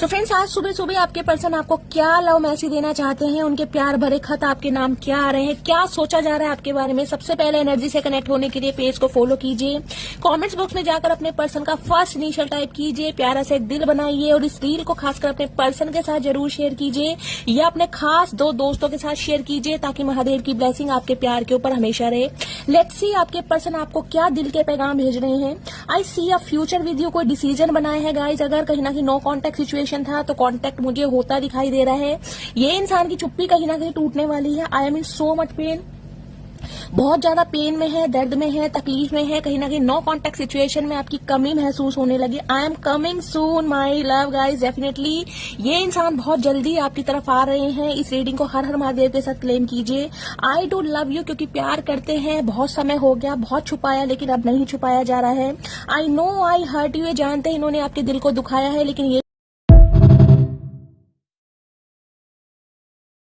तो फ्रेंड्स, आज सुबह सुबह आपके पर्सन आपको क्या लव मैसेज देना चाहते हैं, उनके प्यार भरे खत आपके नाम क्या आ रहे हैं, क्या सोचा जा रहा है आपके बारे में। सबसे पहले एनर्जी से कनेक्ट होने के लिए पेज को फॉलो कीजिए, कमेंट्स बॉक्स में जाकर अपने पर्सन का फर्स्ट इनिशियल टाइप कीजिए, प्यारा से एक दिल बनाइए और इस रील को खासकर अपने पर्सन के साथ जरूर शेयर कीजिए या अपने खास दो दोस्तों के साथ शेयर कीजिए ताकि महादेव की ब्लेसिंग आपके प्यार के ऊपर हमेशा रहे। लेट्स सी आपके पर्सन आपको क्या दिल के पैगाम भेज रहे हैं। आई सी अ फ्यूचर विद यू, कोई डिसीजन बनाया है गाइज। अगर कहीं ना कहीं नो कॉन्टेक्ट सिचुएशन था तो कॉन्टेक्ट मुझे होता दिखाई दे रहा है। ये इंसान की चुप्पी कहीं ना कहीं टूटने वाली है। I am in so much pain, बहुत ज्यादा पेन में है, दर्द में है, तकलीफ में है। कहीं ना कहीं नो कॉन्टेक्ट सिचुएशन में आपकी कमी महसूस होने लगी। I am coming soon my love guys. Definitely ये इंसान बहुत जल्दी आपकी तरफ आ रहे हैं। इस रीडिंग को हर हर महादेव के साथ क्लेम कीजिए। आई डू लव यू, क्योंकि प्यार करते हैं, बहुत समय हो गया, बहुत छुपाया लेकिन अब नहीं छुपाया जा रहा है। I know I hurt you, ये जानते हैं इन्होंने आपके दिल को दुखाया है, लेकिन ये